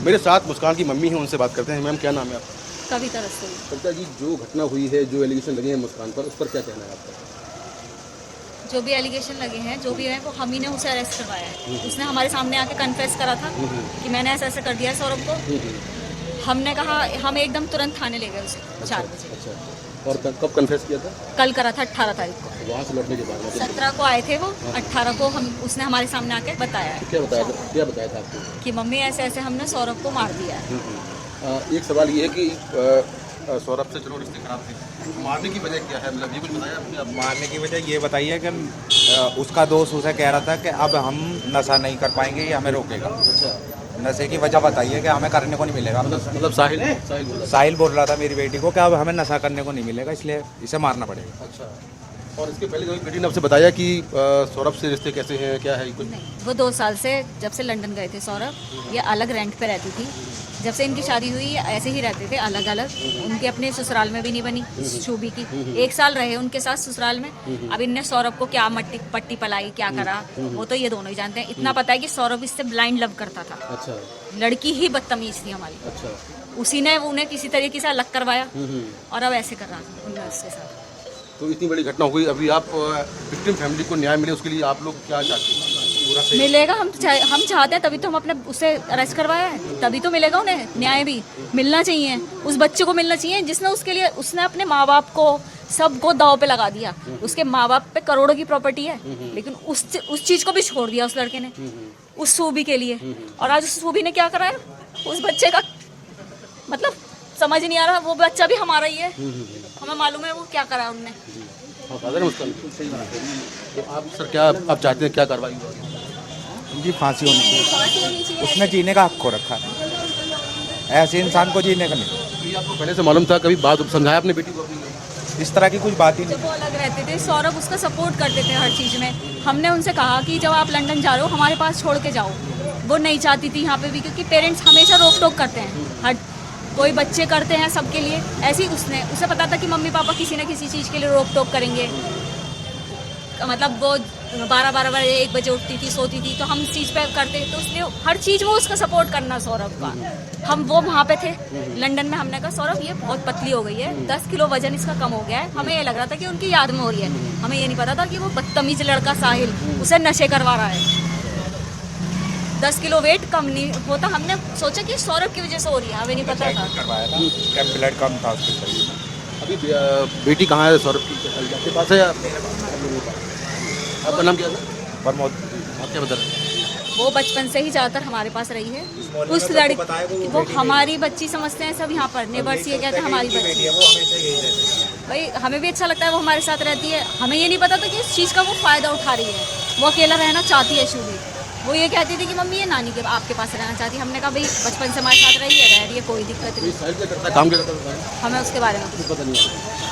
मेरे साथ मुस्कान की मम्मी है, उनसे बात करते हैं। मैम क्या नाम है आपका? कविता रस्तोगी। कविता जी, जो घटना हुई है, जो एलिगेशन लगे हैं मुस्कान पर, उस पर क्या कहना है आपका? जो भी एलिगेशन लगे हैं, जो भी है, वो हम ही ने उसे अरेस्ट करवाया है। उसने हमारे सामने आके कन्फेस करा था कि मैंने ऐसा ऐसा कर दिया है सौरभ को। हमने कहा, हम एकदम तुरंत थाने ले गए उसे 4 बजे। अच्छा, और कब कन्फेस किया था? कल करा था 18 तारीख को। वहाँ से लौटने के बाद 17 को आए थे वो, 18 को उसने हमारे सामने आके बताया है क्या बताया था आपको? कि मम्मी ऐसे ऐसे हमने सौरभ को मार दिया है। एक सवाल ये है कि सौरभ से चलो रिश्ते खराब थे, मारने की वजह क्या है? मतलब ये कुछ बताया आपने? अब मारने की वजह ये बताइए कि उसका दोस्त उसे कह रहा था कि अब हम नशा नहीं कर पाएंगे, ये हमें रोकेगा। अच्छा, नशे की वजह बताइए कि हमें करने को नहीं मिलेगा। मतलब साहिल बोल रहा था मेरी बेटी को कि अब हमें नशा करने को नहीं मिलेगा, इसलिए इसे मारना पड़ेगा। अच्छा, और इसके पहले कभी बेटी ने आपसे बताया कि सौरभ से रिश्ते कैसे हैं, क्या है कुछ? नहीं, वो 2 साल से, जब से लंदन गए थे सौरभ, ये अलग रेंट पे रहती थी। जब से इनकी शादी हुई ऐसे ही रहते थे अलग अलग। उनके अपने ससुराल में भी नहीं बनी शोभी की। 1 साल रहे उनके साथ ससुराल में। अब इनने सौरभ को क्या पट्टी पलाई, क्या करा, वो तो ये दोनों ही जानते हैं। इतना पता है कि सौरभ इससे ब्लाइंड लव करता था। अच्छा, लड़की ही बदतमीज थी हमारी। अच्छा, उसी ने उन्हें किसी तरीके से अलग करवाया और अब ऐसे कर रहा था उन्हें उसके साथ। तो इतनी बड़ी घटना हो गई, अभी आप विक्टिम फैमिली को न्याय मिले, उसके लिए आप लोग क्या चाहते हैं? पूरा सही मिलेगा, हम चाहते हैं, तभी तो हम अपने उसे अरेस्ट करवाया है। तभी तो मिलेगा उन्हें न्याय भी मिलना चाहिए। उस बच्चे को मिलना चाहिए जिसने उसके लिए, उसने अपने माँ बाप को सबको दाव पे लगा दिया। उसके माँ बाप पे करोड़ों की प्रॉपर्टी है, लेकिन उस चीज को भी छोड़ दिया उस लड़के ने, उस सूबी के लिए। और आज उस सूबी ने क्या कराया उस बच्चे का, मतलब समझ नहीं आ रहा। वो बच्चा भी हमारा ही है, हमें मालूम है वो क्या करा उनने। फादर है उसका, सही बात है। तो आप सर क्या आप चाहते हैं, क्या कार्रवाई हो? उनकी फांसी होनी चाहिए। उसने जीने का हक खो रखा है, ऐसे इंसान को जीने का नहीं। ये आपको पहले से मालूम था? कभी बात समझाया अपने बेटी को? इस तरह की कुछ बात ही नहीं। जब वो अलग रहते थे, सौरभ उसका सपोर्ट करते थे हर चीज़ में। हमने उनसे कहा कि जब आप लंदन जा रहे हो हमारे पास छोड़ के जाओ। वो नहीं चाहती थी यहाँ पे भी, क्योंकि पेरेंट्स हमेशा रोक टोक करते हैं। हर कोई बच्चे करते हैं सबके लिए, ऐसे ही उसे पता था कि मम्मी पापा किसी न किसी चीज़ के लिए रोक टोक करेंगे। मतलब वो 12-12 बजे 1 बजे उठती थी, सोती थी, तो हम इस चीज़ पे करते, तो उसने हर चीज़ वो उसका सपोर्ट करना सौरभ का। हम वो वहाँ पे थे लंदन में, हमने कहा सौरभ ये बहुत पतली हो गई है, 10 किलो वजन इसका कम हो गया है। हमें ये लग रहा था कि उनकी याद में हो रही है, हमें ये नहीं पता था कि वो बदतमीज लड़का साहिल उसे नशे करवा रहा है। 10 किलो वेट कम नहीं होता, हमने सोचा कि सौरभ की वजह से हो रही है, हमें नहीं पता था। करवाया था, क्या ब्लड कम था उसके शरीर में। अभी बेटी कहाँ है सौरभ की? आपके पास है या आपका नाम क्या था? प्रमोद। आप क्या बता रहे हैं? वो बचपन से ही ज़्यादातर हमारे पास रही है। उस लड़की वो हमारी बच्ची समझते हैं सब यहाँ पर, नेबर्स ये कहते हैं हमारी बच्ची। वो हमेशा यही रहती है। भाई हमें भी अच्छा लगता है वो हमारे साथ रहती है। हमें ये नहीं पता था कि इस चीज़ का वो फ़ायदा उठा रही है। वो अकेला रहना चाहती है शुभी। वो ये कहती थी कि मम्मी ये नानी के आपके पास रहना चाहती है। हमने कहा भाई बचपन से हमारे साथ रही है, रह रही है, कोई दिक्कत नहीं। साहिल क्या करता है, काम क्या करता है? हमें उसके बारे में पता नहीं।